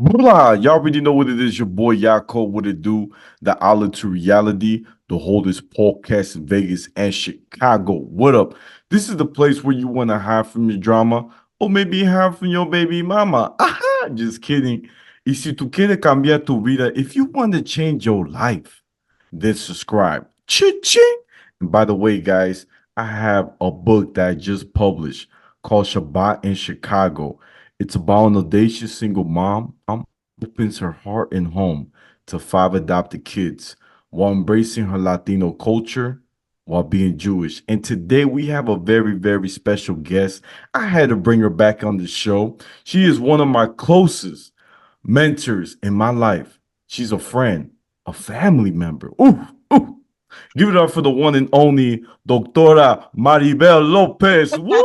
Blah. Y'all already know what it is. Your boy Yaakov, what it do? The outlet to reality, the holdest podcast in Vegas and Chicago. What up? This is the place where you want to hide from your drama or maybe hide from your baby mama. Aha, just kidding. Y si tú quieres cambiar tu vida, if you want to change your life, then subscribe. Ching. And by the way, guys, I have a book that I just published called Shabbat in Chicago. It's about an audacious single mom opens her heart and home to five adopted kids while embracing her Latino culture while being Jewish. And today we have a very, very special guest. I had to bring her back on the show. She is one of my closest mentors in my life. She's a friend, a family member. Ooh, ooh. Give it up for the one and only Doctora Maribel Lopez. Woo!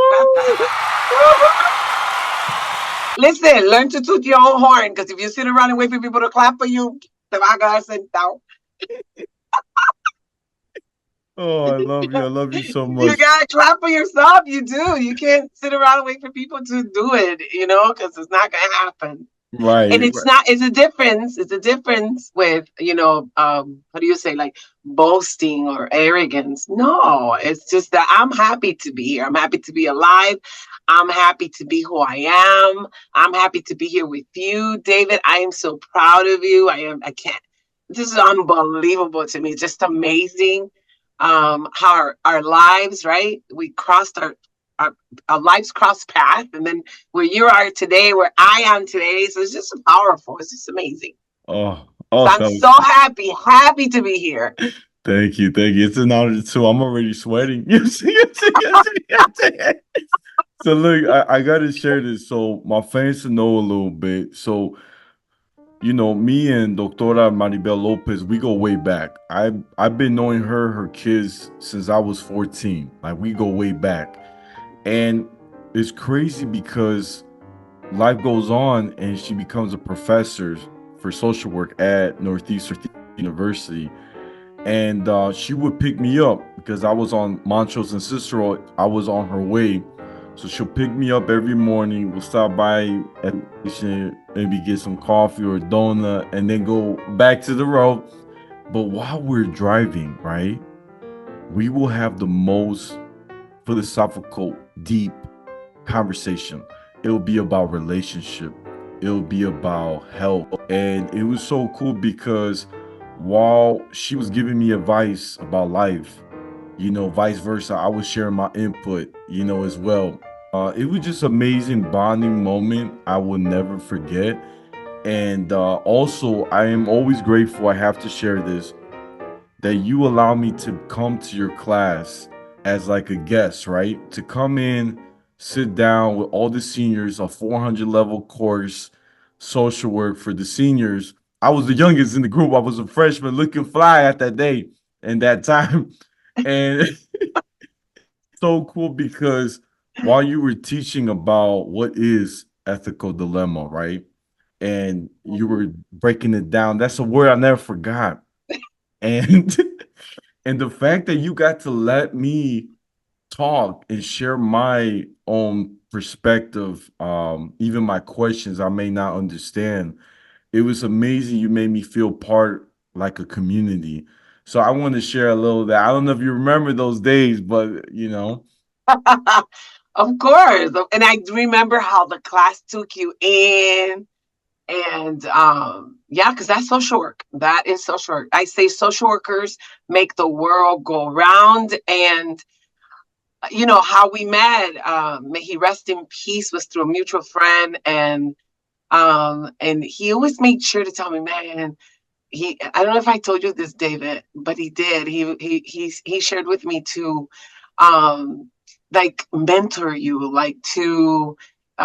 Listen, learn to toot your own horn, because if you sit around and wait for people to clap for you, te va a quedar sentado. Oh, I love you. I love you so You much. gotta clap for yourself. You do. You can't sit around and wait for people to do it, because it's not gonna happen. And Right, it's right. not, it's a difference. It's a difference with, how do you say, like boasting or arrogance. No, it's just that I'm happy to be here. I'm happy to be alive. I'm happy to be who I am. I'm happy to be here with you, David. I am so proud of you. I can't, this is unbelievable to me. It's just amazing. How our lives, right? We crossed our, our lives cross paths, and then where you are today, where I am today. So it's just powerful. It's just amazing. Oh, So I'm awesome. so happy to be here. Thank you. Thank you. It's an honor too. I'm already sweating. You see, you see, you see, you see. So look, I gotta share this so my fans to know a little bit. So, me and Doctora Maribel Lopez, we go way back. I've been knowing her kids since I was 14. Like we go way back. And it's crazy because life goes on and she becomes a professor for social work at Northeastern University. And she would pick me up because I was on Montrose and Cicero. I was on her way. So she'll pick me up every morning. We'll stop by at the station, maybe get some coffee or a donut, and then go back to the road. But while we're driving, right, we will have the most philosophical, deep conversation. It'll be about relationship. It'll be about health. And it was so cool because while she was giving me advice about life, vice versa, I was sharing my input, as well. It was just amazing bonding moment I will never forget. And also, I am always grateful. I have to share this that you allow me to come to your class as like a guest, right? To come in, sit down with all the seniors, a 400 level course, social work for the seniors. I was the youngest in the group. I was a freshman looking fly at that day and that time. And so cool because while you were teaching about what is ethical dilemma, right? And you were breaking it down. That's a word I never forgot. And and the fact that you got to let me talk and share my own perspective, even my questions I may not understand, it was amazing. You made me feel part like a community. So I want to share a little of that. I don't know if you remember those days, but Of course. And I remember how the class took you in. And yeah, because that's social work. That is social work. I say social workers make the world go round. And how we met, may he rest in peace, was through a mutual friend. And he always made sure to tell me, man, I don't know if I told you this, David, but he did. He shared with me to um like mentor you, like to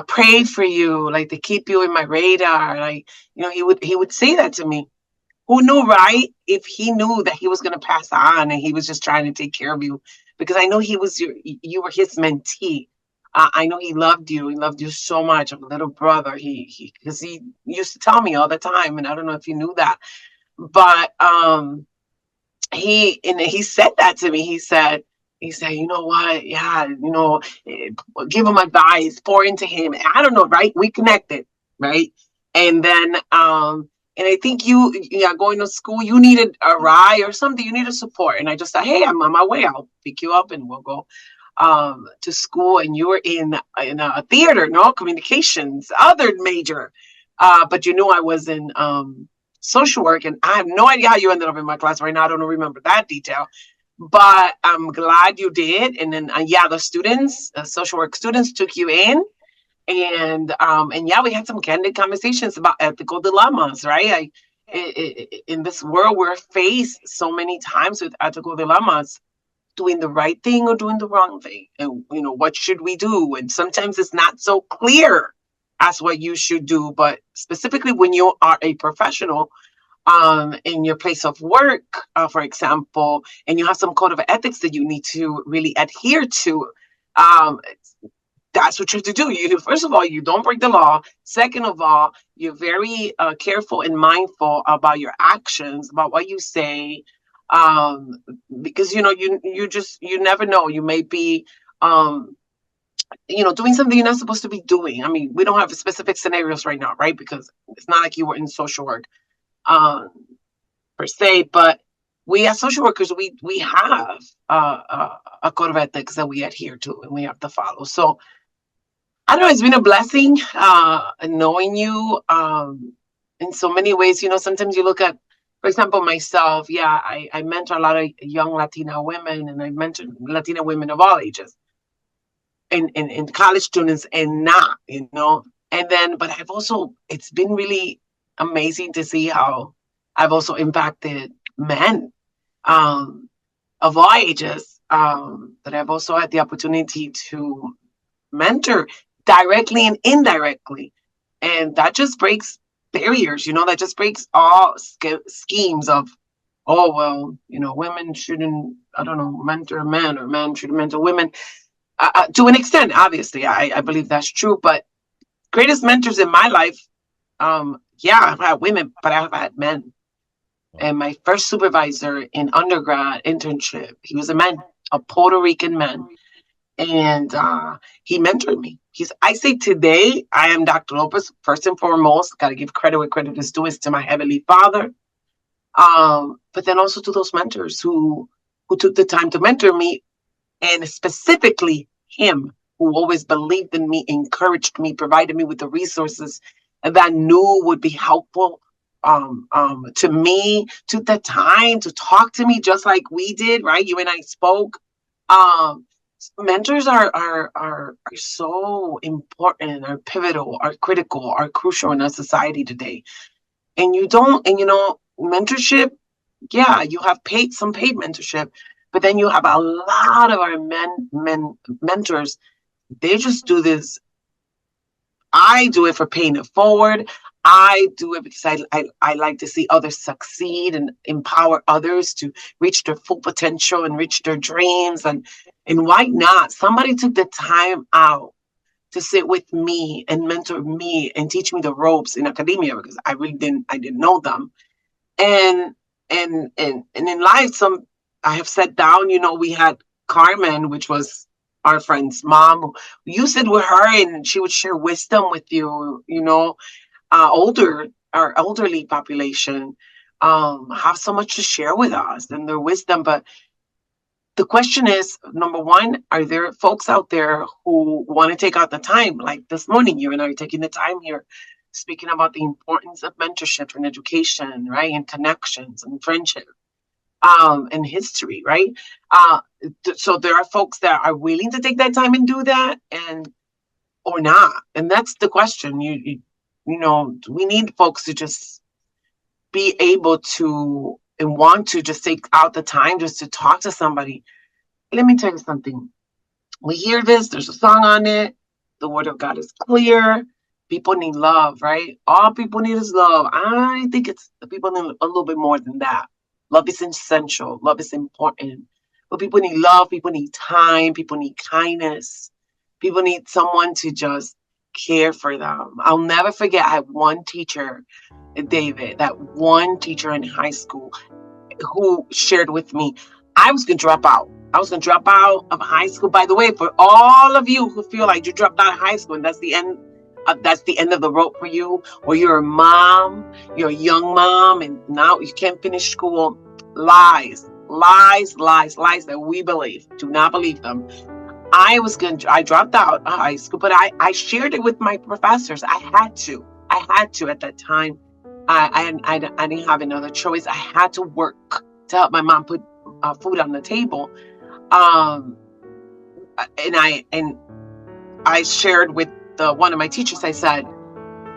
pray for you, like to keep you in my radar. Like, he would say that to me. Who knew, right? If he knew that he was going to pass on and he was just trying to take care of you, because I know you were his mentee. I know he loved you. He loved you so much. A little brother. Because he used to tell me all the time, and I don't know if you knew that, but he said that to me. He said, you know what? Yeah, give him advice, pour into him. I don't know, right? We connected, right? And then and I think going to school, you needed a ride or something, you needed support. And I just said, hey, I'm on my way, I'll pick you up and we'll go to school. And you were in a theater, no, communications, other major, but you knew I was in social work, and I have no idea how you ended up in my class right now. I don't remember that detail, but I'm glad you did. And then the students, social work students, took you in, and yeah, we had some candid conversations about ethical dilemmas, right? In this world, we're faced so many times with ethical dilemmas, doing the right thing or doing the wrong thing, and what should we do? And sometimes it's not so clear as what you should do, but specifically when you are a professional in your place of work, for example, and you have some code of ethics that you need to really adhere to. um, that's what you have to do. First of all, you don't break the law. Second of all, you're very careful and mindful about your actions, about what you say, um, because you never know. You may be doing something you're not supposed to be doing. I mean, we don't have specific scenarios right now, right? Because it's not like you were in social work um, per se, but we as social workers, we have a code of ethics that we adhere to and we have to follow. So I don't know, it's been a blessing knowing you in so many ways. Sometimes you look at, for example, myself. Yeah, I mentor a lot of young Latina women, and I mentor Latina women of all ages, and college students and not, And then, but it's been really amazing to see how I've also impacted men um, of all ages, that I've also had the opportunity to mentor directly and indirectly. And that just breaks barriers, that just breaks all schemes of, oh, well, women shouldn't, I don't know, mentor men, or men shouldn't mentor women. To an extent, obviously, I believe that's true. But greatest mentors in my life, I've had women, but I've had men. And my first supervisor in undergrad internship, he was a man, a Puerto Rican man. And he mentored me. I say today, I am Dr. Lopez. First and foremost, got to give credit where credit is due, is to my Heavenly Father. But then also to those mentors who took the time to mentor me, and specifically him, who always believed in me, encouraged me, provided me with the resources that I knew would be helpful to me, took the time to talk to me just like we did, right? You and I spoke. Mentors are so important, are pivotal, are critical, are crucial in our society today. And mentorship, yeah, you have some paid mentorship, but then you have a lot of our mentors. They just do this. I do it for paying it forward. I do it because I like to see others succeed and empower others to reach their full potential and reach their dreams. And why not? Somebody took the time out to sit with me and mentor me and teach me the ropes in academia, because I didn't know them. And in life, I have sat down, we had Carmen, which was our friend's mom. You sit with her and she would share wisdom with you, our elderly population have so much to share with us and their wisdom. But the question is, number one, are there folks out there who want to take out the time? Like this morning, you and I are taking the time here, speaking about the importance of mentorship and education, right? And connections and friendship, and history, right? So there are folks that are willing to take that time and do that, or not. And that's the question. We need folks to just be able to and want to just take out the time just to talk to somebody. Let me tell you something. We hear this, there's a song on it. The word of God is clear. People need love, right? All people need is love. I think people need a little bit more than that. Love is essential. Love is important. But people need love. People need time. People need kindness. People need someone to just care for them. I'll never forget, I had one teacher, David, that one teacher in high school who shared with me, I was going to drop out. I was going to drop out of high school. By the way, for all of you who feel like you dropped out of high school and that's the end that's the end of the rope for you, or you're a mom, you're a young mom, and now you can't finish school. Lies, lies, lies, lies that we believe. Do not believe them. I dropped out of high school, but I shared it with my professors. I had to. I had to at that time. I didn't have another choice. I had to work to help my mom put food on the table. Um, and I shared with one of my teachers. I said,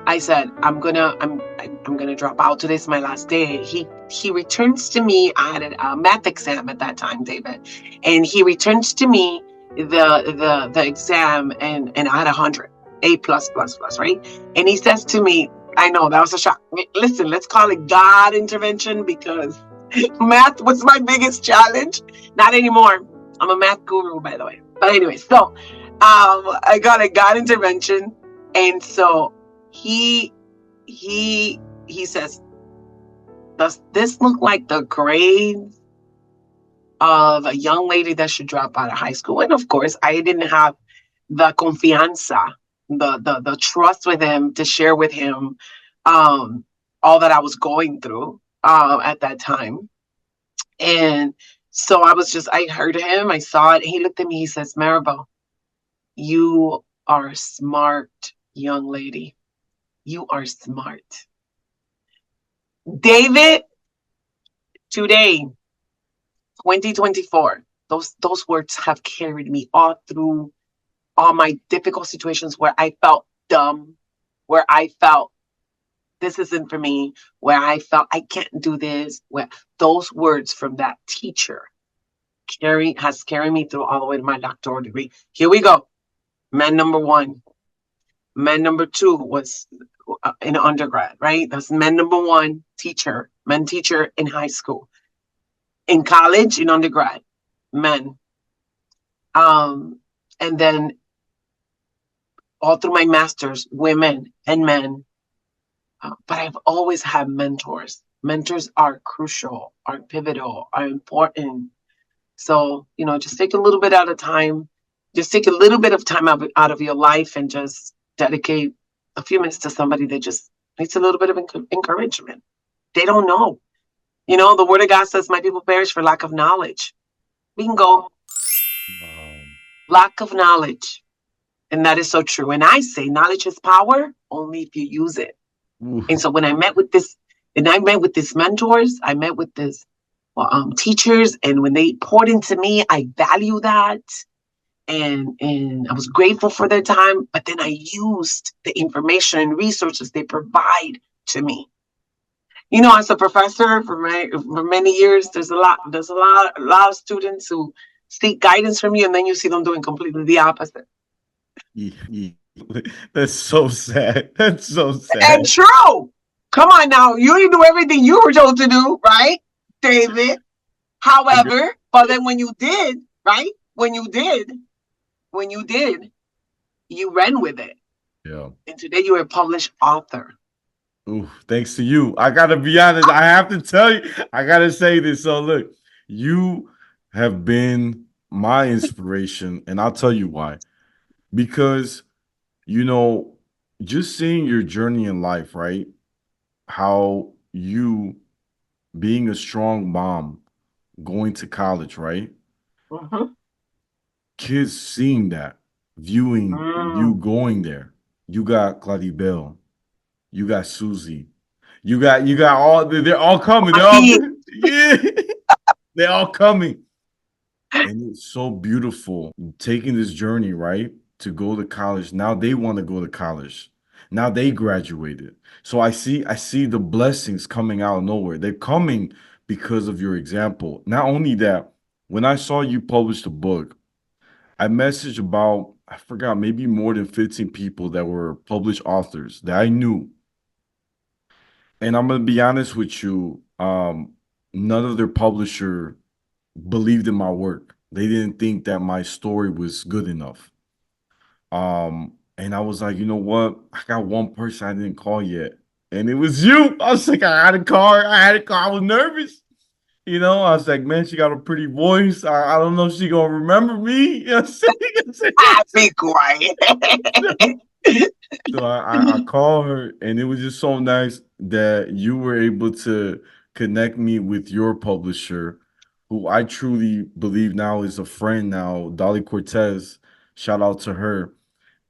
I'm gonna drop out. Today's my last day. He returns to me. I had a math exam at that time, David, and he returns to me the exam, and I had 100, A plus plus plus, right? And he says to me, I know that was a shock. Listen, let's call it God intervention, because math was my biggest challenge. Not anymore. I'm a math guru, by the way. But anyway, so I got a God intervention, and so he says, does this look like the grades of a young lady that should drop out of high school? And of course, I didn't have the confianza, the trust with him to share with him all that I was going through at that time. And so I heard him, I saw it. He looked at me, he says, Maribel, you are a smart young lady. You are smart. David, today, 2024, those words have carried me all through all my difficult situations where I felt dumb, where I felt this isn't for me, where I felt I can't do this, where those words from that teacher has carried me through all the way to my doctoral degree. Here we go. Man number one. Man number two was in undergrad, right? That's man number one, teacher, men teacher in high school. In college, in undergrad, men. And then all through my master's, women and men. But I've always had mentors. Mentors are crucial, are pivotal, are important. So, just take a little bit at a time. Just take a little bit of time out of your life and just dedicate a few minutes to somebody that just needs a little bit of encouragement. They don't know. The word of God says, my people perish for lack of knowledge. Bingo. Lack of knowledge. And that is so true. And I say knowledge is power only if you use it. Oof. And so when I met with these mentors, I met with these teachers, and when they poured into me, I value that. And I was grateful for their time, but then I used the information and resources they provide to me. As a professor for many years, there's a lot of students who seek guidance from you, and then you see them doing completely the opposite. That's so sad. That's so sad. And true. Come on now, you didn't do everything you were told to do, right, David? However, but then when you did, right? When you did, you ran with it. Yeah. And today you're a published author. Ooh, thanks to you. I gotta be honest. I have to tell you, I gotta say this. So look, you have been my inspiration, and I'll tell you why. Because, just seeing your journey in life, right? How you being a strong mom, going to college, right? Mm-hmm. Kids seeing that, viewing you going there. You got Claribel. You got Susie. You got all. They're all coming. They're all coming. And it's so beautiful taking this journey, right? To go to college. Now they want to go to college. Now they graduated. So I see the blessings coming out of nowhere. They're coming because of your example. Not only that, when I saw you publish the book, I messaged about, I forgot, maybe more than 15 people that were published authors that I knew. And I'm going to be honest with you, none of their publisher believed in my work. They didn't think that my story was good enough. And I was like, you know what? I got one person I didn't call yet. And it was you. I was like, I had a car. I was nervous. I was like, man, she got a pretty voice. I don't know if she gonna remember me. Be quiet. So I call her, and it was just so nice that you were able to connect me with your publisher, who I truly believe now is a friend now, Dolly Cortez. Shout out to her.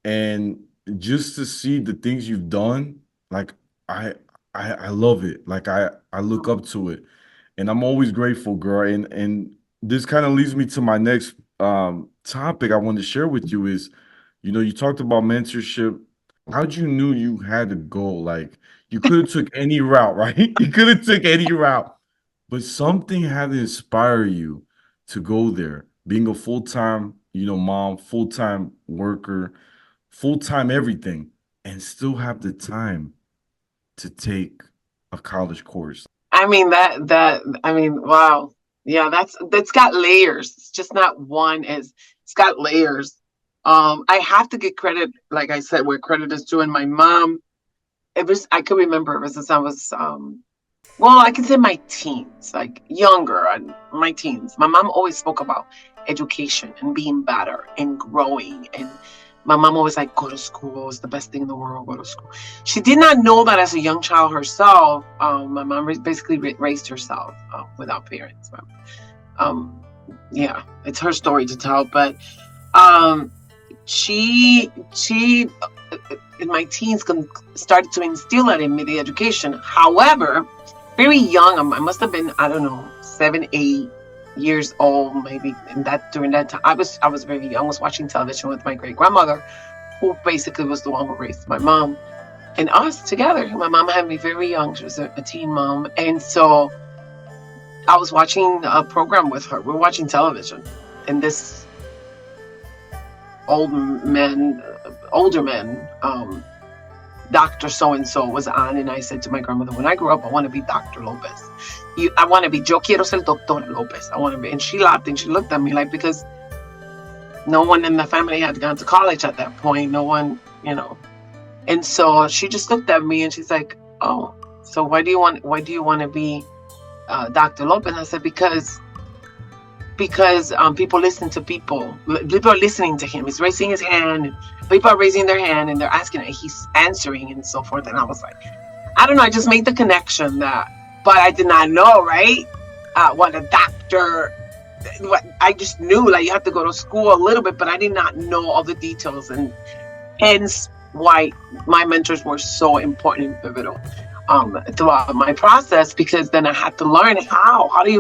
And just to see the things you've done, like I I love it. Like I look up to it. And I'm always grateful, girl. And this kind of leads me to my next topic I want to share with you is, you talked about mentorship. How'd you knew you had to go? Like you could have took any route, right? You could have took any route, but something had to inspire you to go there. Being a full-time, mom, full-time worker, full-time everything, and still have the time to take a college course. I mean wow. Yeah, that's got layers. It's just not one, it's got layers. I have to get credit, like I said, where credit is due. And my mom, I could remember ever since I was well, I can say my teens, like younger, my teens. My mom always spoke about education and being better and growing. And my mom always like, go to school. It's the best thing in the world. Go to school. She did not know that as a young child herself. My mom basically raised herself without parents. Um, yeah, it's her story to tell. But um, she in my teens started to instill that in me, the education. However, very young, I must have been, I don't know, 7, 8 years old, maybe. And that during that time, I was very young. I was watching television with my great grandmother, who basically was the one who raised my mom and us together. My mom had me very young. She was a teen mom, and so I was watching a program with her. We were watching television, and this older man, Dr. So-and-so was on, and I said to my grandmother, when I grow up, I want to be Dr. Lopez. I want to be, yo quiero ser Doctor Lopez. I want to be. And she laughed and she looked at me like, because no one in the family had gone to college at that point. No one, And so she just looked at me and she's like, oh, so why do you want to be Dr. Lopez? And I said, because people listen to people. People are listening to him. He's raising his hand. People are raising their hand and they're asking, and he's answering and so forth. And I was like, I don't know. I just made the connection but I did not know, right? What a doctor. I just knew, like, you have to go to school a little bit, but I did not know all the details, and hence why my mentors were so important and pivotal throughout my process, because then I had to learn how do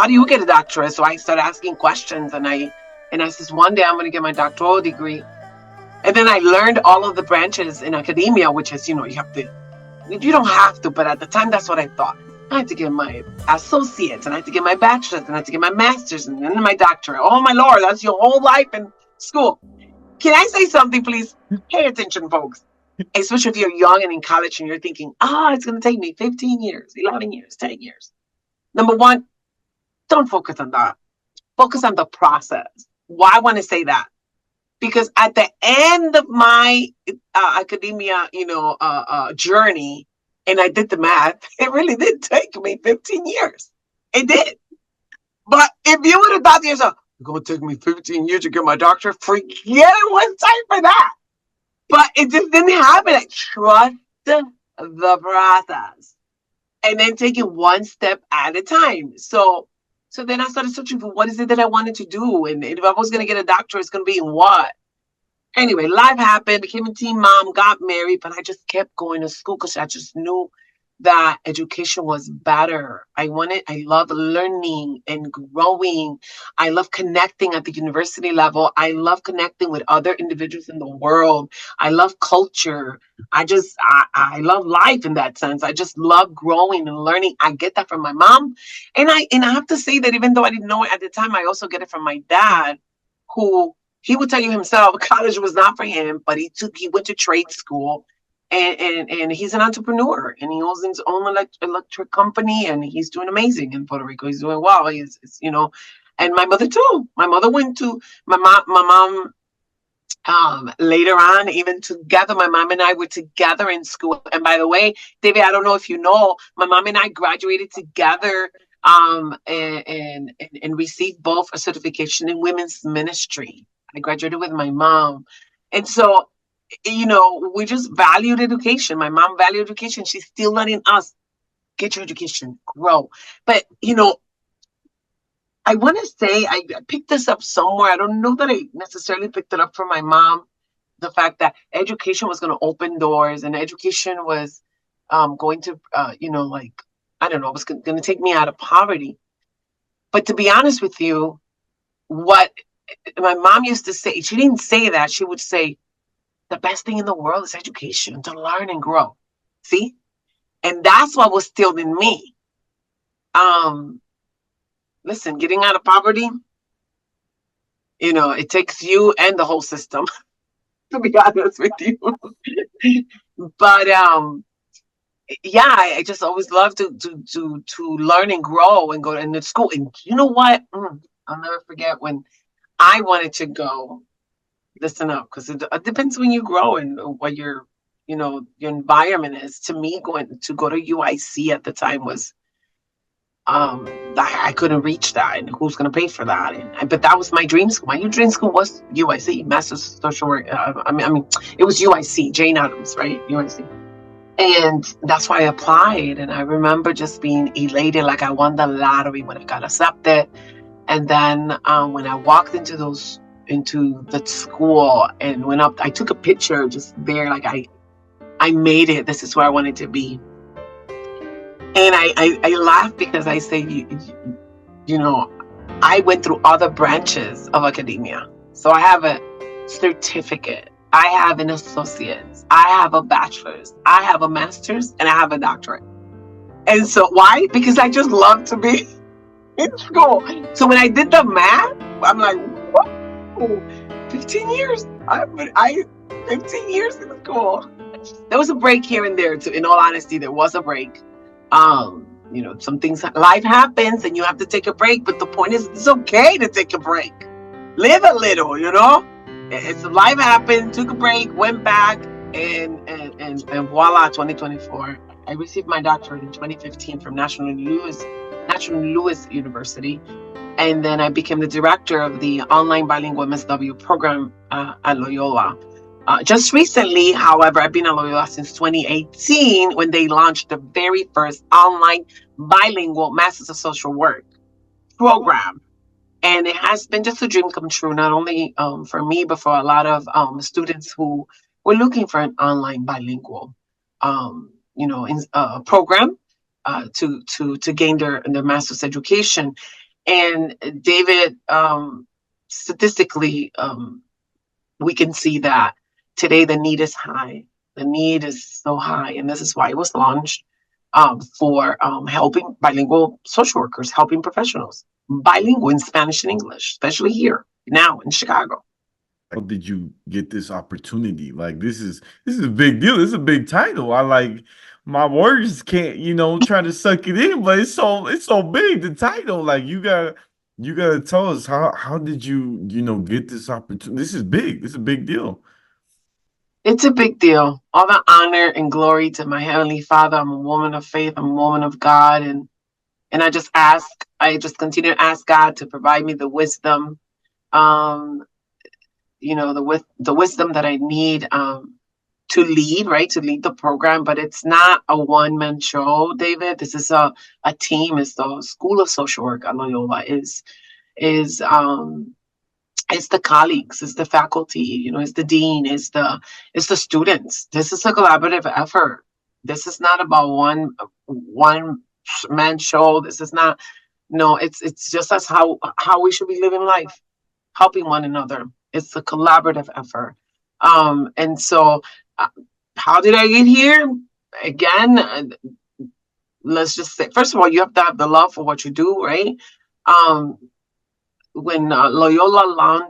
you get a doctorate? So I started asking questions, and I said, one day I'm going to get my doctoral degree. And then I learned all of the branches in academia, which is, you don't have to, but at the time, that's what I thought. I had to get my associates, and I had to get my bachelor's, and I had to get my master's, and then my doctorate. Oh my Lord, that's your whole life in school. Can I say something, please? Pay attention, folks. Especially if you're young and in college and you're thinking, it's going to take me 15 years, 11 years, 10 years. Number one, don't focus on that. Focus on the process. Why I want to say that? Because at the end of my academia, journey, and I did the math, it really did take me 15 years. It did. But if you would have thought to yourself, it's going to take me 15 years to get my doctorate, forget it was time for that. But it just didn't happen. I trust the process. And then take it one step at a time. So then I started searching for what is it that I wanted to do. And if I was going to get a doctorate, it's going to be in what? Anyway, life happened, became a teen mom, got married, but I just kept going to school because I just knew that education was better. I love learning and growing. I love connecting at the university level. I love connecting with other individuals in the world. I love culture. I love life in that sense. I just love growing and learning. I get that from my mom. And I have to say that even though I didn't know it at the time, I also get it from my dad, who he would tell you himself, college was not for him, but he went to trade school. And he's an entrepreneur, and he owns his own electric company, and he's doing amazing in Puerto Rico. He's doing well. He's and my mother too. My mother went to my mom. Later on, even together, my mom and I were together in school. And by the way, David, I don't know if you know, my mom and I graduated together and received both a certification in women's ministry. I graduated with my mom. And so, we just valued education. My mom valued education. She's still letting us get your education, grow. But, I want to say I picked this up somewhere. I don't know that I necessarily picked it up from my mom. The fact that education was going to open doors and education was going to, like, I don't know, it was going to take me out of poverty. But to be honest with you, what my mom used to say, she didn't say that. She would say, the best thing in the world is education, to learn and grow. See? And that's what was still in me. Um, Listen, getting out of poverty, it takes you and the whole system, to be honest with you. But yeah, I just always love to learn and grow and go into school. And you know what? I'll never forget when I wanted to go. Listen up, because it depends when you grow and what your environment is. To me, going to go to UIC at the time was I couldn't reach that, and who's going to pay for that? But that was my dream school. My dream school was UIC, Master's of Social Work. I mean, it was UIC, Jane Addams, right? UIC. And that's why I applied. And I remember just being elated, like I won the lottery when I got accepted. And then when I walked into the school and went up, I took a picture just there, like I made it. This is where I wanted to be. And I laugh because I say, I went through other branches of academia. So I have a certificate, I have an associate's, I have a bachelor's, I have a master's, and I have a doctorate. And so why? Because I just love to be in school. So when I did the math, I'm like, whoa, 15 years. I 15 years in school. There was a break here and there too. In all honesty, there was a break. Some things, life happens and you have to take a break, but the point is it's okay to take a break. Live a little, It's life happened, took a break, went back, and voila, 2024. I received my doctorate in 2015 from National Louis University. And then I became the director of the online bilingual MSW program at Loyola. Just recently, however, I've been at Loyola since 2018 when they launched the very first online bilingual Masters of Social Work program. And it has been just a dream come true, not only for me, but for a lot of students who were looking for an online bilingual, program to gain their master's education. And David, statistically, we can see that today the need is high. The need is so high, and this is why it was launched for helping bilingual social workers, helping professionals, bilingual in Spanish and English, especially here now in Chicago. How did you get this opportunity? Like this is a big deal. This is a big title. I like my words can't, try to suck it in, but it's so big, the title. Like you gotta tell us how did you, get this opportunity? This is big. This is a big deal. It's a big deal. All the honor and glory to my Heavenly Father. I'm a woman of faith. I'm a woman of God. And I just continue to ask God to provide me the wisdom, um, the wisdom that I need to lead, right? To lead the program. But it's not a one-man show, David. This is a team. It's the School of Social Work at Loyola is it's the colleagues, it's the faculty, it's the dean, it's the students. This is a collaborative effort. This is not about one man show. This is not, no, it's just as how we should be living life, helping one another. It's a collaborative effort. And so how did I get here? Again, let's just say, first of all, you have to have the love for what you do, right? When Loyola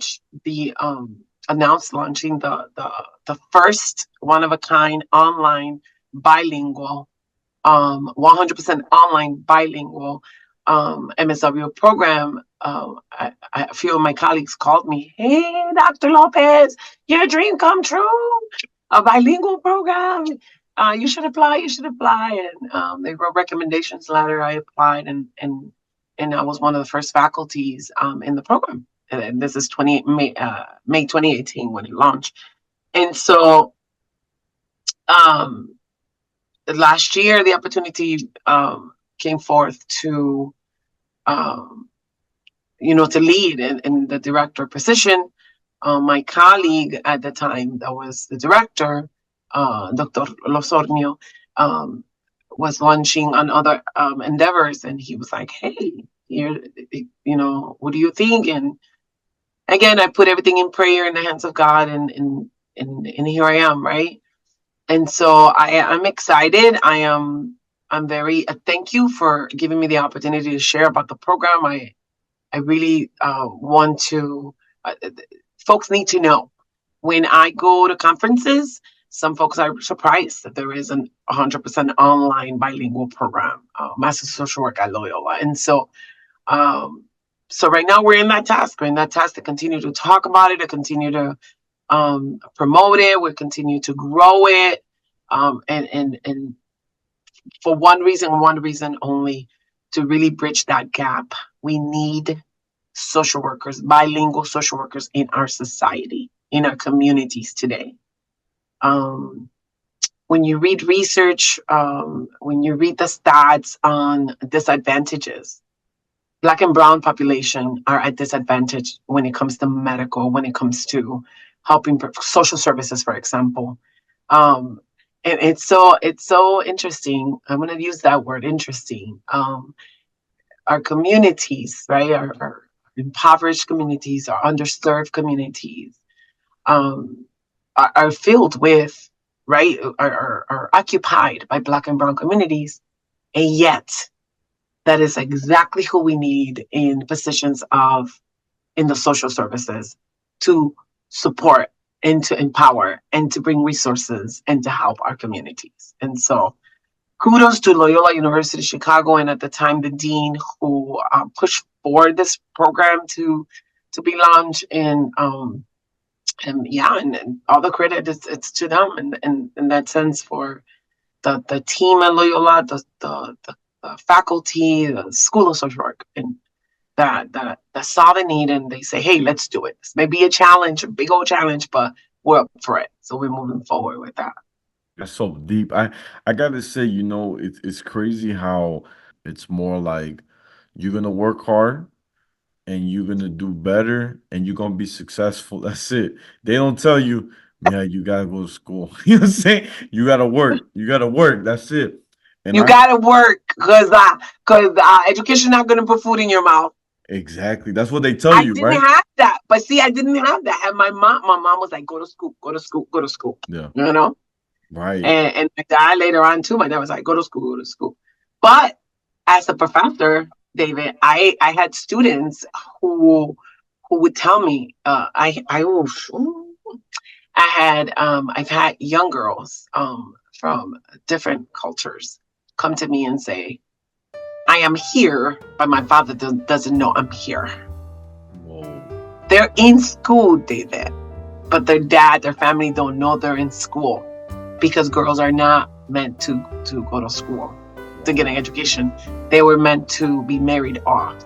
announced launching the first one of a kind online bilingual, 100% online bilingual MSW program, a few of my colleagues called me, "Hey, Dr. Lopez, your dream come true, a bilingual program. You should apply. You should apply." And they wrote recommendations letter. I applied, and I was one of the first faculties in the program. And this is May 2018 when it launched. And so um, last year, the opportunity came forth to, um, to lead in the director position. My colleague at the time, that was the director, Dr. Losornio, um, was launching on other endeavors, and he was like, "Hey, here, what do you think?" And again, I put everything in prayer in the hands of God, and here I am, right? And so I'm excited. I'm very thank you for giving me the opportunity to share about the program. I really want to. Folks need to know when I go to conferences. Some folks are surprised that there is an 100% online bilingual program, Master Social Work at Loyola, and um, so right now we're in that task. We're in that task to continue to talk about it, to continue to promote it. We continue to grow it, and for one reason only, to really bridge that gap. We need social workers, bilingual social workers in our society, in our communities today. Um, when you read research, when you read the stats on disadvantages, Black and Brown population are at disadvantage when it comes to medical, when it comes to helping social services, for example. Um, and it's so interesting. I'm going to use that word, interesting. Our communities, right? Our impoverished communities, our underserved communities, um, are filled with, right? Are occupied by Black and Brown communities, and yet that is exactly who we need in positions of in the social services to support and to empower and to bring resources and to help our communities. And so kudos to Loyola University Chicago, and at the time the dean, who pushed forward this program to be launched. And yeah, and all the credit is it's to them, and in that sense, for the team at Loyola, the faculty, the School of Social Work, and that saw the need, and they say, hey, let's do it. This may be a challenge, a big old challenge, but we're up for it. So we're moving forward with that. That's so deep. I gotta say, it's crazy how it's more like you're gonna work hard and you're gonna do better and you're gonna be successful. That's it. They don't tell you, yeah, you gotta go to school. You know what I'm saying? You gotta work. You gotta work. That's it. And You I gotta work because education not gonna put food in your mouth. exactly that's what they tell I you, didn't right? have that, but see, I didn't have that, and my mom was like, go to school, go to school, go to school. Yeah, You know, right. and my dad later on too. My dad was like, go to school, go to school. But as a professor, David, I had students who who would tell me, I've had young girls from different cultures come to me and say, I am here, but my father doesn't know I'm here. Whoa. They're in school, David, but their family don't know they're in school, because girls are not meant to go to school to get an Wow. education. They were meant to be married off,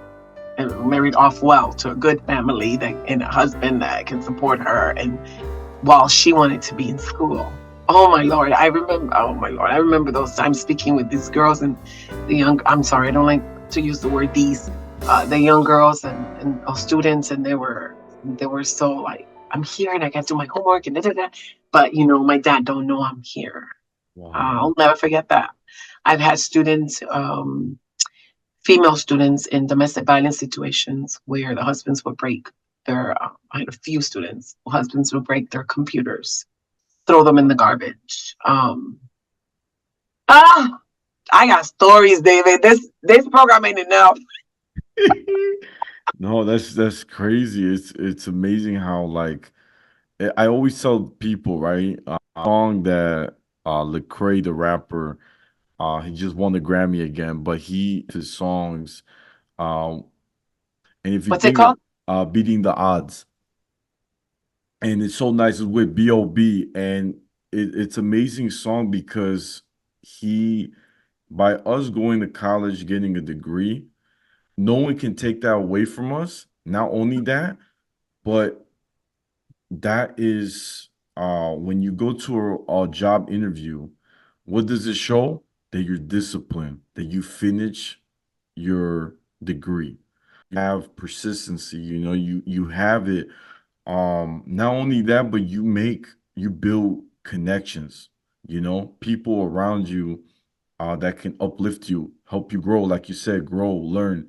and married off well to a good family and a husband that can support her, and while she wanted to be in school. Oh my Lord, I remember. Oh my Lord, I remember those times speaking with these girls and the young. I'm sorry, I don't like to use the word these. The young girls and students, and they were so like, I'm here and I got to do my homework and da da da. But my dad don't know I'm here. Wow. I'll never forget that. I've had students, female students in domestic violence situations where the husbands would break their. I had a few students. Husbands would break their computers, throw them in the garbage. Ah, I got stories, David. This program ain't enough. No, that's crazy. It's amazing how like I always tell people, right? A song that Lecrae the rapper, he just won the Grammy again, but his songs, um, and if you What's it think called? beating the odds, and it's so nice. It's with B.O.B. and it's amazing song because he by us going to college, getting a degree, no one can take that away from us. Not only that, but that is when you go to a job interview, what does it show? That you're disciplined, that you finish your degree, have persistency. You have it. Not only that, but you build connections. People around you that can uplift you, help you grow, like you said, grow, learn,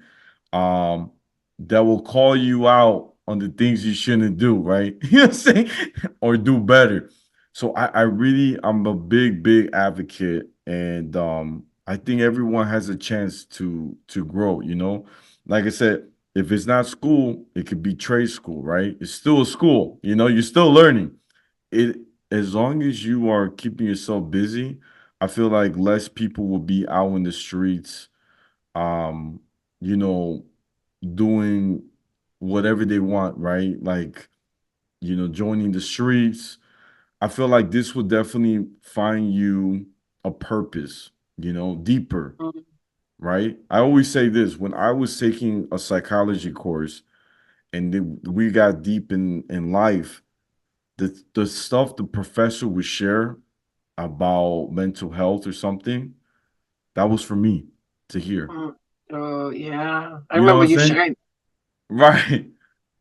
um, that will call you out on the things you shouldn't do, right? You know what I'm saying? Or do better. So I'm a big, big advocate, and I think everyone has a chance to grow. Like I said, if it's not school, it could be trade school, right? It's still a school, you're still learning. It As long as you are keeping yourself busy, I feel like less people will be out in the streets, um, you know, doing whatever they want, right? Like, joining the streets. I feel like this will definitely find you a purpose, deeper, Mhm. right? I always say this when I was taking a psychology course and we got deep in life, the stuff the professor would share about mental health or something, that was for me to hear. Mm. Oh yeah, I You know what remember I'm you saying? sharing. Right.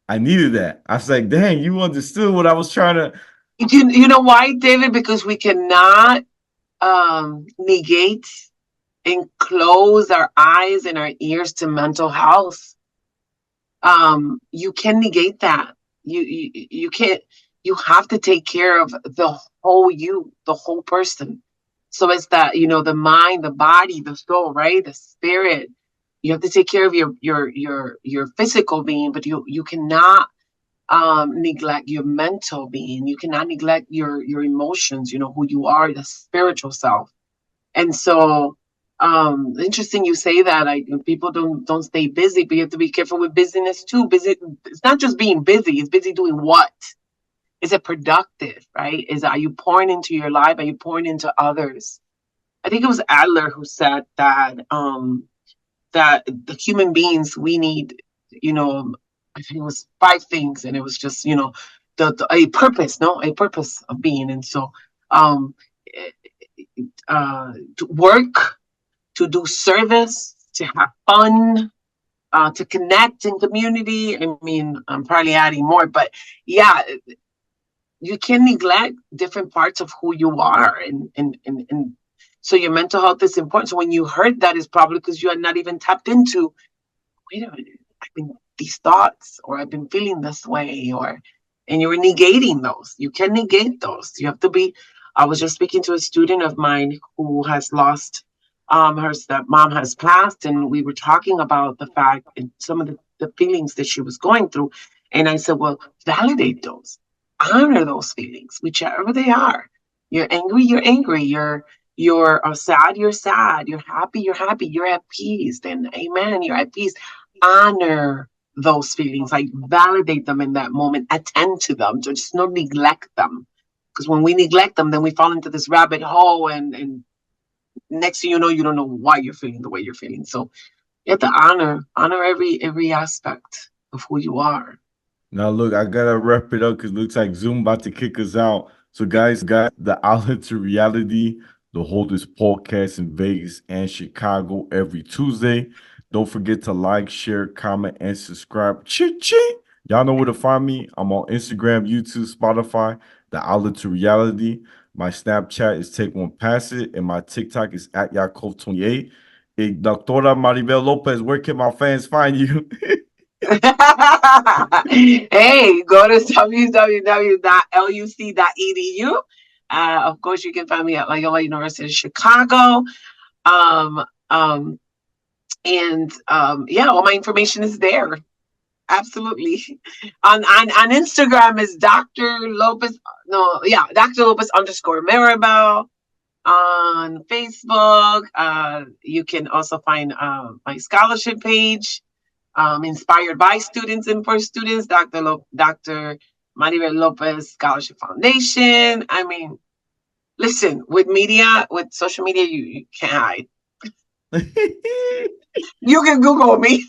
I needed that. I was like, dang, you understood what I was trying to. You know why, David? Because we cannot negate and close our eyes and our ears to mental health. You can negate that. You can't. You have to take care of the whole you, the whole person. So it's that, the mind, the body, the soul, right, the spirit. You have to take care of your physical being, but you cannot neglect your mental being. You cannot neglect your emotions. Who you are, the spiritual self. And so, interesting you say that. People don't stay busy, but you have to be careful with busyness too. Busy, it's not just being busy, it's busy doing what? Is it productive, right? Are you pouring into your life? Are you pouring into others? I think it was Adler who said that the human beings, we need, I think it was 5 things, and it was just, a purpose, no, a purpose of being. And so, um, to work, to do service, to have fun, to connect in community. I mean, I'm probably adding more, but yeah, you can neglect different parts of who you are, and so your mental health is important. So when you heard that, is probably because you had not even tapped into, wait a minute, I've been these thoughts, or I've been feeling this way, and you're negating those. You can negate those. You have to be. I was just speaking to a student of mine who has lost, her stepmom has passed, and we were talking about the fact and some of the feelings that she was going through. And I said, well, validate those, honor those feelings, whichever they are. You're angry, you're angry. You're sad, you're sad. You're happy, you're happy. You're at peace. Then, amen. You're at peace. Honor those feelings, like validate them in that moment, attend to them, just not neglect them. Because when we neglect them, then we fall into this rabbit hole, and next thing you know, you don't know why you're feeling the way you're feeling. So you have to honor every aspect of who you are. Now, look, I gotta wrap it up because it looks like Zoom about to kick us out. So, guys, the outlet to reality, the holders podcast in Vegas and Chicago every Tuesday. Don't forget to like, share, comment, and subscribe. Ching. Y'all know where to find me. I'm on Instagram, YouTube, Spotify, the outlet to reality. My Snapchat is Take One Pass It, and my TikTok is at Yaakov28. Hey, Doctora Maribel Lopez, where can my fans find you? Hey, go to www.luc.edu. Of course, you can find me at Loyola University of Chicago. Um, um, and yeah, all my information is there. Absolutely. On Instagram is Dr. Lopez. No, yeah, Dr. Lopez underscore Maribel. On Facebook, you can also find my scholarship page, inspired by students and for students, Dr. Maribel Lopez Scholarship Foundation. I mean, listen, with media, with social media, you can't hide. You can Google me.